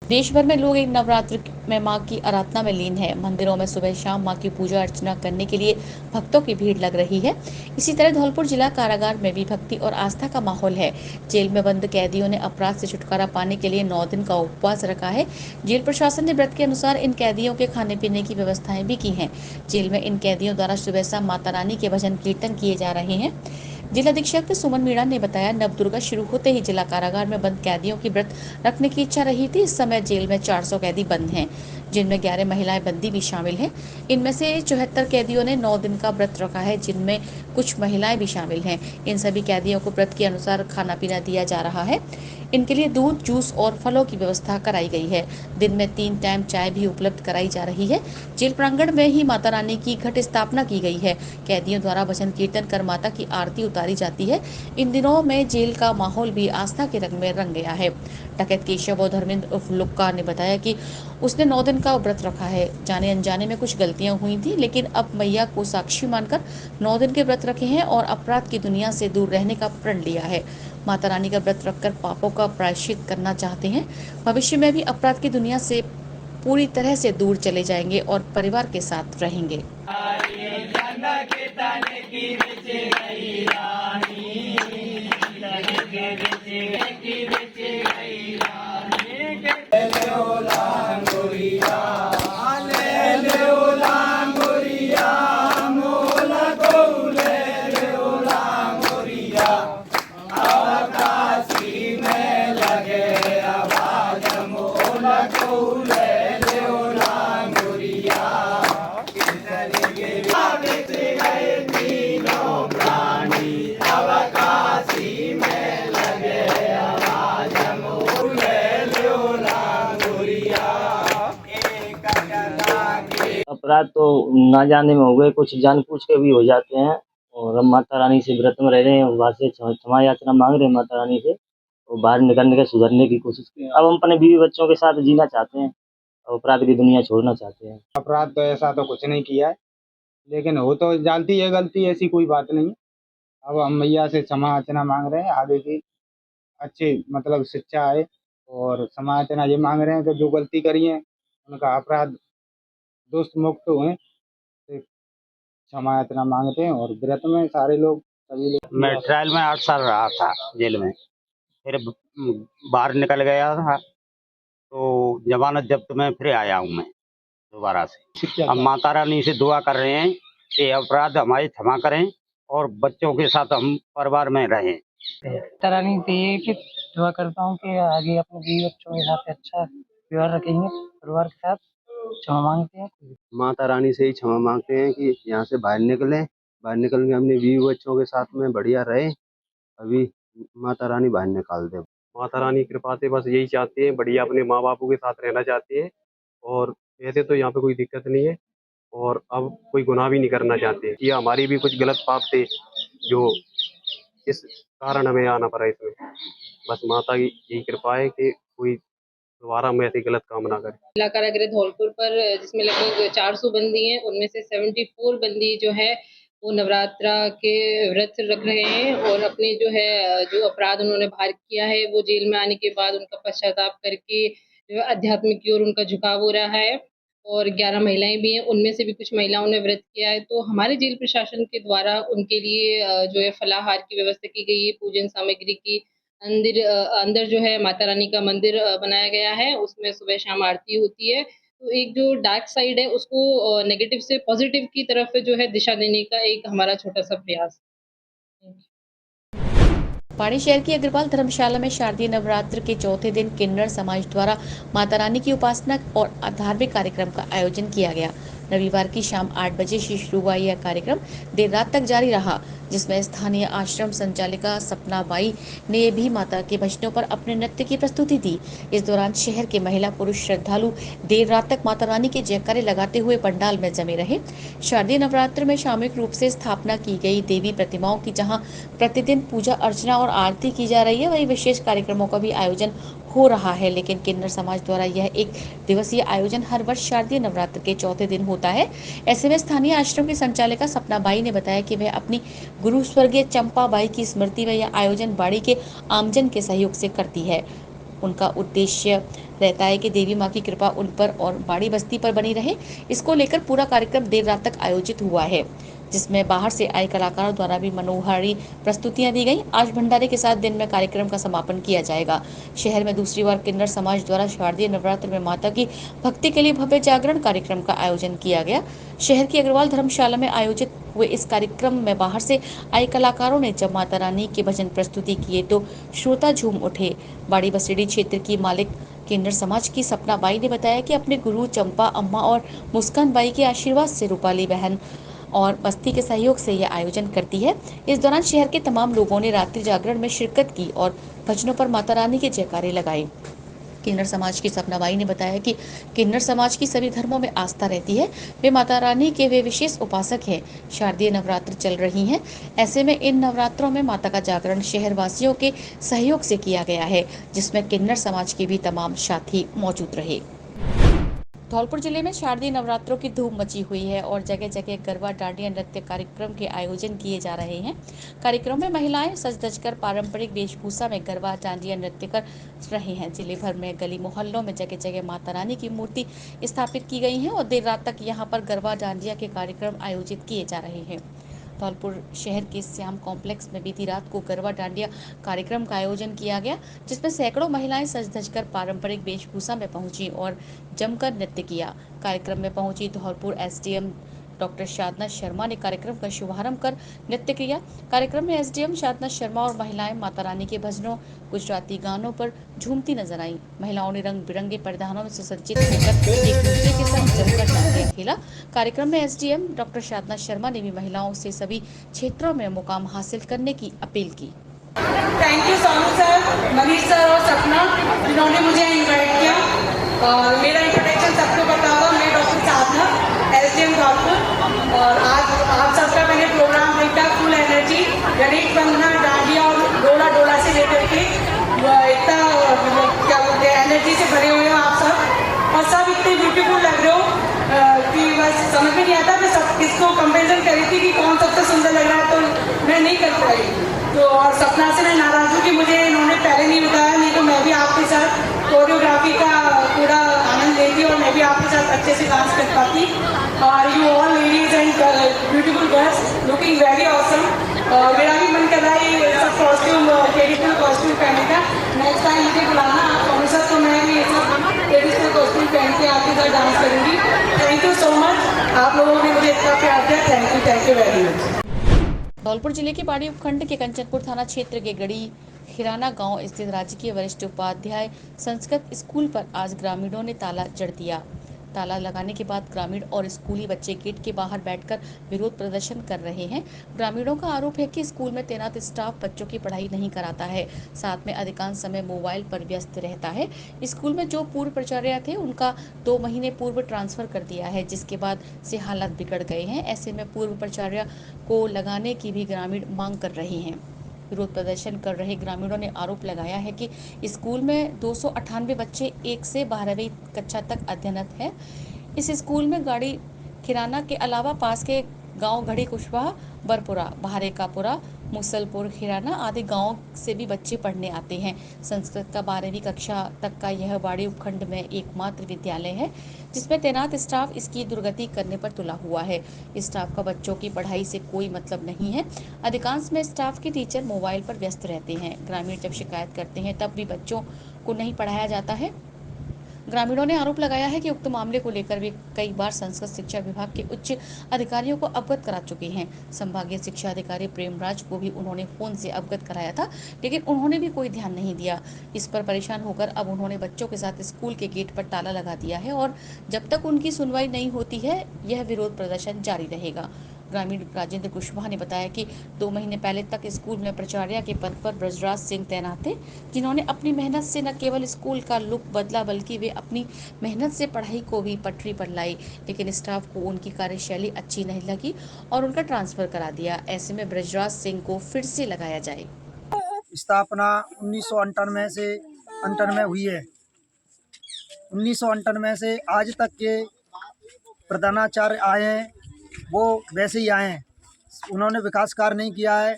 देश भर में लोग एक नवरात्र में मां की आराधना में लीन है। मंदिरों में सुबह शाम मां की पूजा अर्चना करने के लिए भक्तों की भीड़ लग रही है। इसी तरह धौलपुर जिला कारागार में भी भक्ति और आस्था का माहौल है। जेल में बंद कैदियों ने अपराध से छुटकारा पाने के लिए 9 दिन का उपवास रखा है। जेल प्रशासन ने व्रत के अनुसार इन कैदियों के खाने पीने की व्यवस्थाएं भी की हैं। जेल में इन कैदियों द्वारा सुबह शाम माता रानी के भजन कीर्तन किए जा रहे हैं। जिला अधीक्षक सुमन मीणा ने बताया, नवदुर्गा शुरू होते ही जिला कारागार में बंद कैदियों की व्रत रखने की इच्छा रही थी। इस समय जेल में 400 कैदी बंद हैं, जिनमें 11 महिलाएं बंदी भी शामिल हैं। इनमें से 74 कैदियों ने 9 दिन का व्रत रखा है, जिनमें कुछ महिलाएं भी शामिल हैं। इन सभी कैदियों को व्रत के अनुसार खाना पीना दिया जा रहा है। इनके लिए दूध, जूस और फलों की व्यवस्था कराई गई है। दिन में 3 टाइम चाय भी उपलब्ध कराई जा रही है। जेल प्रांगण में ही माता रानी की घट स्थापना की गई है। कैदियों द्वारा भजन कीर्तन कर माता की आरती उतारी जाती है। इन दिनों में जेल का माहौल भी आस्था के रंग में रंग गया है। डकैत केशव और धर्मेंद्र उर्फ लुक्का ने बताया कि उसने 9 दिन का व्रत रखा है। जाने अनजाने में कुछ गलतियां हुई थी, लेकिन अब मैया को साक्षी मानकर 9 दिन के व्रत रखे हैं और अपराध की दुनिया से दूर रहने का प्रण लिया है। माता रानी का व्रत रखकर पापों का प्रायश्चित करना चाहते हैं। भविष्य में भी अपराध की दुनिया से पूरी तरह से दूर चले जाएंगे और परिवार के साथ रहेंगे। अपराध तो ना जाने में हो गए, कुछ जानबूझ के भी हो जाते हैं। और हम माता रानी से व्रत में रह रहे हैं, वहाँ से क्षमा याचना मांग रहे हैं माता रानी से और बाहर निकलने के सुधरने की कोशिश करें। अब हम अपने बीवी बच्चों के साथ जीना चाहते हैं और अपराध की दुनिया छोड़ना चाहते हैं। अपराध तो ऐसा तो कुछ नहीं किया है, लेकिन हो तो जानती है गलती, ऐसी कोई बात नहीं। अब हम मैया से क्षमा याचना मांग रहे हैं, आगे की अच्छी मतलब शिक्षा आए और क्षमा याचना ये मांग रहे हैं कि जो गलती करी है उनका अपराध दोष मुक्त हुए, क्षमा याचना मांगते हैं। और व्रत में सारे लोग सभी लोग। मैं ट्रायल में 8 साल रहा था जेल में, फिर बाहर निकल गया था तो जमानत जब्त में फिर आया हूँ मैं दोबारा से। अब माता रानी से दुआ कर रहे हैं कि अपराध हमारे क्षमा करें और बच्चों के साथ हम परिवार में रहें। माता रानी से ये कि दुआ करता हूँ कि आगे अपने बीवी बच्चों के साथ अच्छा व्यवहार रखेंगे, परिवार के साथ क्षमा मांगते हैं। माता रानी से ही क्षमा मांगते हैं कि यहाँ से बाहर निकलें, बाहर निकल के अपने बीवी बच्चों के साथ में बढ़िया रहे। अभी माता रानी बाहर निकाल दे। माता रानी कृपा से बस यही चाहते हैं, बढ़िया अपने माँ बापों के साथ रहना चाहते हैं और वैसे तो यहाँ पे कोई दिक्कत नहीं है और अब कोई गुनाह भी नहीं करना चाहते। ये हमारी भी कुछ गलत पाप थे जो इस कारण हमें आना पड़ा इसमें। बस माता की यही कृपा है कि कोई दोबारा हम ऐसे गलत काम ना करें। जिला कारागृह धौलपुर पर जिसमें लगभग 400 बंदी हैं, उनमें से 74 बंदी जो है वो नवरात्रा के व्रत रख रहे हैं और अपने जो है जो अपराध उन्होंने बाहर किया है वो जेल में आने के बाद उनका पश्चाताप करके जो है अध्यात्म की ओर उनका झुकाव हो रहा है। और 11 महिलाएं भी हैं, उनमें से भी कुछ महिलाओं ने व्रत किया है। तो हमारे जेल प्रशासन के द्वारा उनके लिए जो है फलाहार की व्यवस्था की गई है, पूजन सामग्री की। अंदर जो है माता रानी का मंदिर बनाया गया है, उसमें सुबह शाम आरती होती है। तो एक जो डार्क साइड है उसको नेगेटिव से पॉजिटिव की तरफ जो है दिशा देने का एक हमारा छोटा सा प्रयास। पाड़ी शहर की अग्रवाल धर्मशाला में शारदीय नवरात्र के चौथे दिन किन्नर समाज द्वारा माता रानी की उपासना और धार्मिक कार्यक्रम का आयोजन किया गया। रविवार की शाम 8 बजे से शुरू हुआ यह कार्यक्रम देर रात तक जारी रहा, जिसमें स्थानीय आश्रम संचालिका सपना बाई ने भी माता के भजनों पर अपने नृत्य की प्रस्तुति दी। इस दौरान शहर के महिला पुरुष श्रद्धालु देर रात तक माता रानी के जयकारे लगाते हुए पंडाल में जमे रहे। शारदीय नवरात्र में सामूहिक रूप से स्थापना की गई देवी प्रतिमाओं की जहां प्रतिदिन पूजा अर्चना और आरती की जा रही है, वही विशेष कार्यक्रमों का भी आयोजन हो रहा है। लेकिन किन्नर समाज द्वारा यह एक दिवसीय आयोजन हर वर्ष शारदीय नवरात्र के चौथे दिन होता है। ऐसे में स्थानीय आश्रम की संचालिका सपना बाई ने बताया कि वह अपनी गुरु स्वर्गीय चंपा बाई की स्मृति में यह आयोजन बाड़ी के आमजन के सहयोग से करती है। उनका उद्देश्य रहता है कि देवी माँ की कृपा उन पर और बाड़ी बस्ती पर बनी रहे। इसको लेकर पूरा कार्यक्रम देर रात तक आयोजित हुआ है, जिसमें बाहर से आए कलाकारों द्वारा भी मनोहारी प्रस्तुतियां दी गई। आज भंडारे के साथ दिन में कार्यक्रम का समापन किया जाएगा। शहर में दूसरी बार किन्नर समाज द्वारा शारदीय नवरात्र में माता की भक्ति के लिए भव्य जागरण कार्यक्रम का आयोजन किया गया। शहर की अग्रवाल धर्मशाला में आयोजित हुए इस कार्यक्रम में बाहर से आए कलाकारों ने जब माता रानी के भजन प्रस्तुति किए तो श्रोता झूम उठे। बाड़ी बसेड़ी क्षेत्र की मालिक किन्नर समाज की सपना बाई ने बताया कि अपने गुरु चंपा अम्मा और मुस्कान बाई के आशीर्वाद से रूपाली बहन और बस्ती के सहयोग से यह आयोजन करती है। इस दौरान शहर के तमाम लोगों ने रात्रि जागरण में शिरकत की और भजनों पर माता रानी के जयकारे लगाए। किन्नर समाज की सपना बाई ने बताया कि किन्नर समाज की सभी धर्मों में आस्था रहती है। वे माता रानी के वे विशेष उपासक हैं। शारदीय नवरात्र चल रही हैं, ऐसे में इन नवरात्रों में माता का जागरण शहर वासियों के सहयोग से किया गया है, जिसमें किन्नर समाज के भी तमाम साथी मौजूद रहे। धौलपुर जिले में शारदीय नवरात्रों की धूम मची हुई है और जगह जगह गरबा डांडिया नृत्य कार्यक्रम के आयोजन किए जा रहे हैं। कार्यक्रम में महिलाएं सज धजकर पारंपरिक वेशभूषा में गरबा डांडिया नृत्य कर रहे हैं। जिले भर में गली मोहल्लों में जगह जगह माता रानी की मूर्ति स्थापित की गई है और देर रात तक यहां पर गरबा डांडिया के कार्यक्रम आयोजित किए जा रहे हैं। धौलपुर शहर के श्याम कॉम्प्लेक्स में बीती रात को गरबा डांडिया कार्यक्रम का आयोजन किया गया, जिसमें सैकड़ों महिलाएं सज धजकर पारंपरिक वेशभूषा में पहुंची और जमकर नृत्य किया। कार्यक्रम में पहुंची धौलपुर एसडीएम डॉक्टर शादना शर्मा ने कार्यक्रम का शुभारंभ कर नृत्य किया। कार्यक्रम में एसडीएम शादना शर्मा और महिलाएं माता रानी के भजनों, गुजराती गानों पर झूमती नजर आईं। महिलाओं ने रंग बिरंगे परिधानों में सुसज्जित होकर एक दूसरे के संग जमकर डांडिया खेला। कार्यक्रम में एसडीएम डॉक्टर शादना शर्मा ने भी महिलाओं से सभी क्षेत्रों में मुकाम हासिल करने की अपील की। Thank you Sonu sir, Manish sir और सपना जिन्होंने मुझे इनवाइट किया। और मेरा इंट्रोडक्शन सबको पता होगा, मैं डॉक्टर साधना एसडीएम धौलपुर। और आज आप सबका मैंने प्रोग्राम देखा, फुल एनर्जी, गणेश बंधना, डांडिया और डोला डोला से लेकर के इतना क्या बोलते हैं एनर्जी से भरे हुए हो आप सब, और सब इतने ब्यूटीफुल लग रहे हो कि बस समझ में नहीं आता मैं सब किसको कंपेरिजन करी थी कि कौन सबसे सुंदर लग रहा है, तो मैं नहीं कर पाई। तो और सपना से मैं नाराज हूँ कि मुझे इन्होंने पहले नहीं बताया, नहीं तो मैं भी आपके साथ कोरियोग्राफी का पूरा आनंद लेती और मैं भी आपके साथ अच्छे से डांस कर पाती। और you all ladies and beautiful girls looking very awesome. और मेरा भी मन कर रहा है ये सब कॉस्ट्यूम, ट्रेडिशनल कॉस्ट्यूम पहनने का। नेक्स्ट टाइम मुझे बुलाना आप सोनू सर, तो मैं भी ये सब ट्रेडिशनल कॉस्ट्यूम पहन के आपके साथ डांस करूँगी। थैंक यू सो मच, आप लोगों ने मुझे इतना प्यार दिया, thank you very much. Dholpur जिले के बाड़ी उपखंड के कंचनपुर थाना क्षेत्र के गड़ी खिराना गांव स्थित राजकीय वरिष्ठ उपाध्याय संस्कृत स्कूल पर आज ग्रामीणों ने ताला जड़ दिया। ताला लगाने के बाद ग्रामीण और स्कूली बच्चे गेट के बाहर बैठकर विरोध प्रदर्शन कर रहे हैं। ग्रामीणों का आरोप है कि स्कूल में तैनात स्टाफ बच्चों की पढ़ाई नहीं कराता है, साथ में अधिकांश समय मोबाइल पर व्यस्त रहता है। स्कूल में जो पूर्व प्राचार्य थे उनका 2 महीने पूर्व ट्रांसफर कर दिया है, जिसके बाद से हालात बिगड़ गए हैं। ऐसे में पूर्व प्राचार्य को लगाने की भी ग्रामीण मांग कर रहे हैं। विरोध प्रदर्शन कर रहे ग्रामीणों ने आरोप लगाया है कि स्कूल में 298 बच्चे 1 से 12वीं कक्षा तक अध्ययनरत है। इस स्कूल में गाड़ी खिराना के अलावा पास के गांव घड़ी कुशवाहा, बरपुरा, भारेकापुरा, मुसलपुर, खिराना आदि गांव से भी बच्चे पढ़ने आते हैं। संस्कृत का 12वीं कक्षा तक का यह बाड़ी उपखंड में एकमात्र विद्यालय है जिसमें तैनात स्टाफ इसकी दुर्गति करने पर तुला हुआ है। स्टाफ का बच्चों की पढ़ाई से कोई मतलब नहीं है। अधिकांश में स्टाफ के टीचर मोबाइल पर व्यस्त रहते हैं। ग्रामीण जब शिकायत करते हैं तब भी बच्चों को नहीं पढ़ाया जाता है। ग्रामीणों ने आरोप लगाया है कि उक्त मामले को लेकर वे कई बार संस्कृत शिक्षा विभाग के उच्च अधिकारियों को अवगत करा चुके हैं। संभागीय शिक्षा अधिकारी प्रेमराज को भी उन्होंने फोन से अवगत कराया था, लेकिन उन्होंने भी कोई ध्यान नहीं दिया। इस पर परेशान होकर अब उन्होंने बच्चों के साथ स्कूल के गेट पर ताला लगा दिया है और जब तक उनकी सुनवाई नहीं होती है यह विरोध प्रदर्शन जारी रहेगा। ग्रामीण राजेंद्र कुशवाहा ने बताया कि 2 महीने पहले तक स्कूल में प्राचार्य के पद पर ब्रजराज सिंह तैनात थे, जिन्होंने अपनी मेहनत से न केवल स्कूल का लुक बदला बल्कि वे अपनी मेहनत से पढ़ाई को भी पटरी पर लाई, लेकिन स्टाफ को उनकी कार्यशैली अच्छी नहीं लगी और उनका ट्रांसफर करा दिया। ऐसे में ब्रजराज सिंह को फिर से लगाया जाए। स्थापना 1998 हुई है। 1998 से आज तक के प्रधानाचार्य आए हैं वो वैसे ही आए हैं, उन्होंने विकास कार्य नहीं किया है।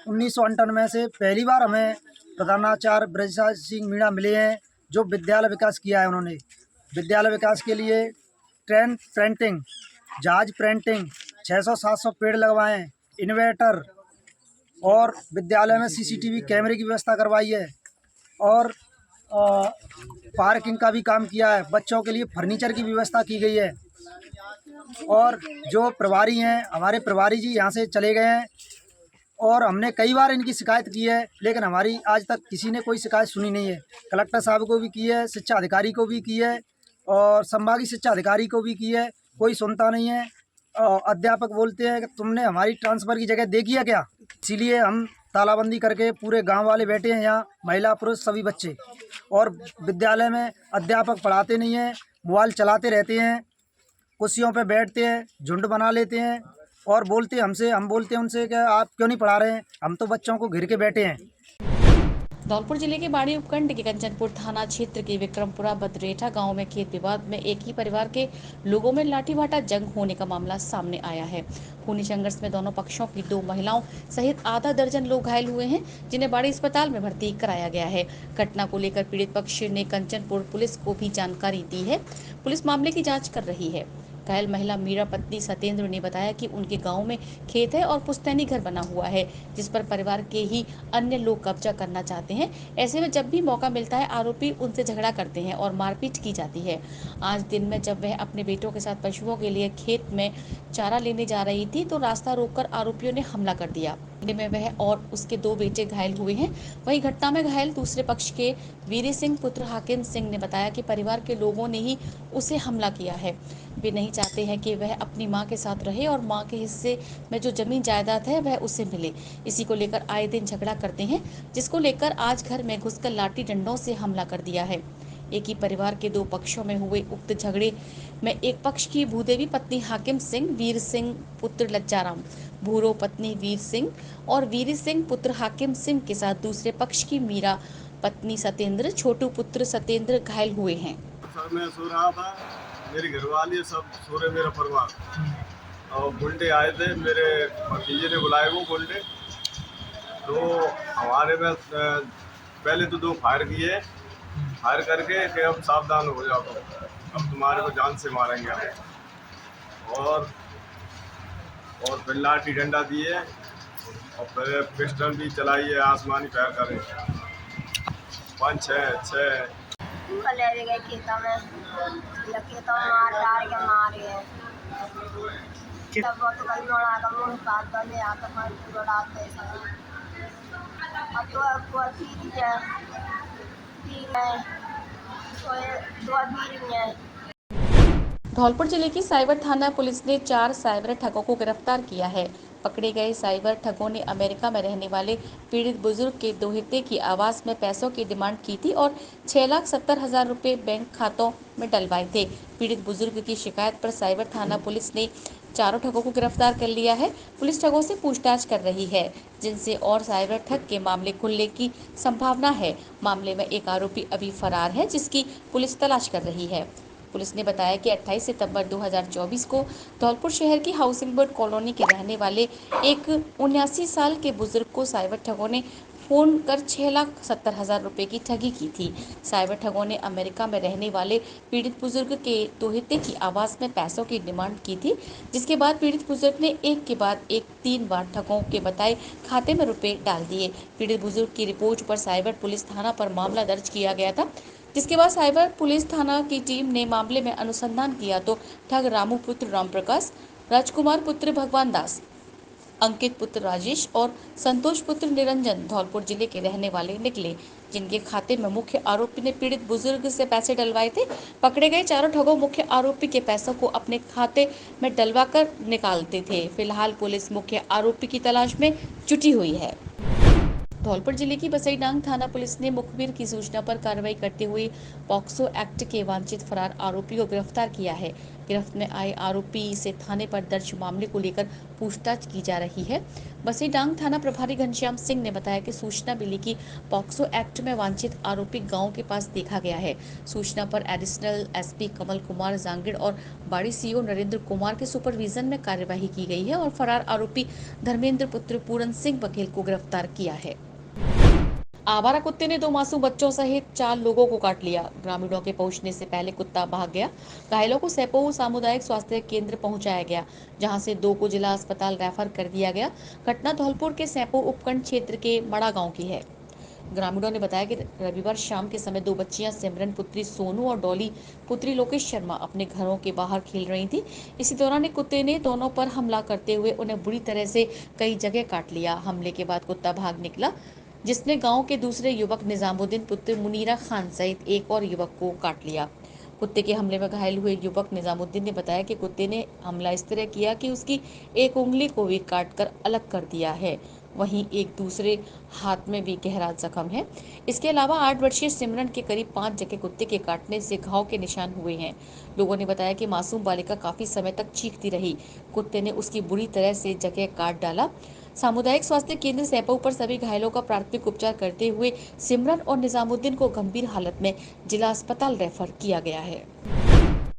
1958 में से पहली बार हमें प्रधानाचार्य ब्रजराज सिंह मीणा मिले हैं, जो विद्यालय विकास किया है। उन्होंने विद्यालय विकास के लिए ट्रेन प्रिंटिंग, जहाज प्रिंटिंग, 600-700 पेड़ लगवाए, इन्वर्टर और विद्यालय में सीसीटीवी कैमरे की व्यवस्था करवाई है और पार्किंग का भी काम किया है। बच्चों के लिए फर्नीचर की व्यवस्था की गई है। और जो प्रभारी हैं, हमारे प्रभारी जी यहाँ से चले गए हैं और हमने कई बार इनकी शिकायत की है, लेकिन हमारी आज तक किसी ने कोई शिकायत सुनी नहीं है। कलेक्टर साहब को भी की है, शिक्षा अधिकारी को भी की है और संभागीय शिक्षा अधिकारी को भी की है, कोई सुनता नहीं है। अध्यापक बोलते हैं कि तुमने हमारी ट्रांसफ़र की जगह देखी है क्या? इसीलिए हम तालाबंदी करके पूरे गांव वाले बैठे हैं यहाँ, महिला पुरुष सभी बच्चे। और विद्यालय में अध्यापक पढ़ाते नहीं हैं, मोबाइल चलाते रहते हैं, कुर्सियों पे बैठते हैं, झुंड बना लेते हैं और बोलते हैं हमसे, हम बोलते हैं उनसे कि आप क्यों नहीं पढ़ा रहे हैं, हम तो बच्चों को घेर के बैठे हैं। धौलपुर जिले के बाड़ी उपखंड के कंचनपुर थाना क्षेत्र के विक्रमपुरा बदरेठा गांव में खेत विवाद में एक ही परिवार के लोगों में लाठीभाटा जंग होने का मामला सामने आया है। खूनी संघर्ष में दोनों पक्षों की 2 महिलाओं सहित आधा दर्जन लोग घायल हुए हैं, जिन्हें बाड़ी अस्पताल में भर्ती कराया गया है। घटना को लेकर पीड़ित पक्ष ने कंचनपुर पुलिस को भी जानकारी दी है। पुलिस मामले की जाँच कर रही है। घायल महिला मीरा पत्नी सत्येंद्र ने बताया कि उनके गांव में खेत है और पुश्तैनी घर बना हुआ है, जिस पर परिवार के ही अन्य लोग कब्जा करना चाहते हैं। ऐसे में जब भी मौका मिलता है आरोपी उनसे झगड़ा करते हैं और मारपीट की जाती है। आज दिन में जब वह अपने बेटों के साथ पशुओं के लिए खेत में चारा लेने जा रही थी तो रास्ता रोककर आरोपियों ने हमला कर दिया, में वह और उसके 2 बेटे घायल हुए हैं। वहीं घटना में घायल दूसरे पक्ष के वीर सिंह पुत्र हाकिम सिंह ने बताया कि परिवार के लोगों ने ही उसे हमला किया है। वे नहीं चाहते हैं कि वह अपनी मां के साथ रहे और मां के हिस्से में जो जमीन जायदाद है वह उसे मिले। इसी को लेकर आए दिन झगड़ा करते हैं, जिसको लेकर आज घर में घुसकर लाठी डंडों से हमला कर दिया है। एक ही परिवार के 2 पक्षों में हुए उक्त झगड़े में एक पक्ष की भूदेवी पत्नी हाकिम सिंह, वीर सिंह पुत्र लज्जाराम, भूरो पत्नी वीर सिंह और वीर सिंह पुत्र हाकिम सिंह के साथ दूसरे पक्ष की मीरा पत्नी सत्येंद्र, छोटू पुत्र सत्येंद्र घायल हुए हैं। सर मैं सो रहा था, मेरी घरवाली सब सो रहे, मेरा परिवार, और गुंडे आए थे, मेरे भतीजे ने बुलाए वो गुंडे। तो हमारे में पहले तो 2 फायर किए, फायर करके कि अब सावधान हो जाओ, अब तुम्हारे को जान से मारेंगे हम। और फिर लाठी डंडा दिए और फिर पिस्टल भी चलाई है, आसमानी फायर करे 5-6 ले गए खेतों में मार डाल के मारे हैं। तब वो तो कल मोड़ा का मुंह काट दे आता पर पूरा डालते हैं। अब तो ठीक है, धौलपुर जिले की साइबर थाना पुलिस ने 4 साइबर ठगों को गिरफ्तार किया है। पकड़े गए साइबर ठगों ने अमेरिका में रहने वाले पीड़ित बुजुर्ग के दोहिते की आवास में पैसों की डिमांड की थी और 6,70,000 रुपए बैंक खातों में डलवाए थे। पीड़ित बुजुर्ग की शिकायत पर साइबर थाना पुलिस ने चारों ठगों को गिरफ्तार कर लिया है। पुलिस ठगों से पूछताछ कर रही है, जिनसे और साइबर ठग के मामले खुलने की संभावना है। मामले में एक आरोपी अभी फरार है, जिसकी पुलिस तलाश कर रही है। पुलिस ने बताया कि 28 सितंबर 2024 को धौलपुर शहर की हाउसिंग बोर्ड कॉलोनी के रहने वाले एक 79 साल के बुजुर्ग को साइबर ठगों ने फोन कर 6,70,000 रुपए की ठगी की थी। साइबर ठगों ने अमेरिका में रहने वाले पीड़ित बुजुर्ग के दोहिते की आवास में पैसों की डिमांड की थी, जिसके बाद पीड़ित बुजुर्ग ने एक के बाद एक 3 बार ठगों के बताए खाते में रुपए डाल दिए। पीड़ित बुजुर्ग की रिपोर्ट पर साइबर पुलिस थाना पर मामला दर्ज किया गया था, जिसके बाद साइबर पुलिस थाना की टीम ने मामले में अनुसंधान किया तो ठग रामू पुत्र रामप्रकाश, राजकुमार पुत्र भगवान दास, अंकित पुत्र राजेश और संतोष पुत्र निरंजन धौलपुर जिले के रहने वाले निकले, जिनके खाते में मुख्य आरोपी ने पीड़ित बुजुर्ग से पैसे डलवाए थे। पकड़े गए चारों ठगों मुख्य आरोपी के पैसों को अपने खाते में डलवाकर निकालते थे। फिलहाल पुलिस मुख्य आरोपी की तलाश में जुटी हुई है। धौलपुर जिले की बसईडांग थाना पुलिस ने मुखबिर की सूचना पर कार्रवाई करते हुए पॉक्सो एक्ट के वांछित फरार आरोपी को गिरफ्तार किया है। गिरफ्त में आए आरोपी से थाने पर दर्ज मामले को लेकर पूछताछ की जा रही है। बसीडांग थाना प्रभारी घनश्याम सिंह ने बताया कि सूचना मिली कि पॉक्सो एक्ट में वांछित आरोपी गांव के पास देखा गया है। सूचना पर एडिशनल एसपी कमल कुमार जांगिड़ और बाड़ी सीओ नरेंद्र कुमार के सुपरविजन में कार्यवाही की गई है और फरार आरोपी धर्मेंद्र पुत्र पूरन सिंह बघेल को गिरफ्तार किया है। आवारा कुत्ते ने 2 मासूम बच्चों सहित 4 लोगों को काट लिया। ग्रामीणों के पहुंचने से पहले कुत्ता भाग गया। घायलों को सेपो सामुदायिक स्वास्थ्य केंद्र पहुंचाया गया, जहां से 2 को जिला अस्पताल रेफर कर दिया गया। घटना धौलपुर के सेपो उपखंड क्षेत्र के मड़ा गांव की है। ग्रामीणों ने बताया कि रविवार शाम के समय 2 बच्चियां सिमरन पुत्री सोनू और डॉली पुत्री लोकेश शर्मा अपने घरों के बाहर खेल रही थी। इसी दौरान एक कुत्ते ने दोनों पर हमला करते हुए उन्हें बुरी तरह से कई जगह काट लिया। हमले के बाद कुत्ता भाग निकला, जिसने गांव के दूसरे युवक निजामुद्दीन पुत्र मुनीरा खान सहित एक और युवक को काट लिया। कुत्ते के हमले में घायल हुए युवक निजामुद्दीन ने बताया कि कुत्ते ने हमला इस तरह किया कि उसकी एक उंगली को भी काटकर अलग कर दिया है। वहीं एक दूसरे हाथ में भी गहरा जख्म है। इसके अलावा 8 वर्षीय सिमरन के करीब 5 जगह कुत्ते के काटने से घाव के निशान हुए हैं। लोगों ने बताया कि मासूम बालिका काफी समय तक चीखती रही। कुत्ते ने उसकी बुरी तरह से जगह काट डाला। सामुदायिक स्वास्थ्य केंद्र सेपऊ पर सभी घायलों का प्राथमिक उपचार करते हुए सिमरन और निजामुद्दीन को गंभीर हालत में जिला अस्पताल रेफर किया गया है।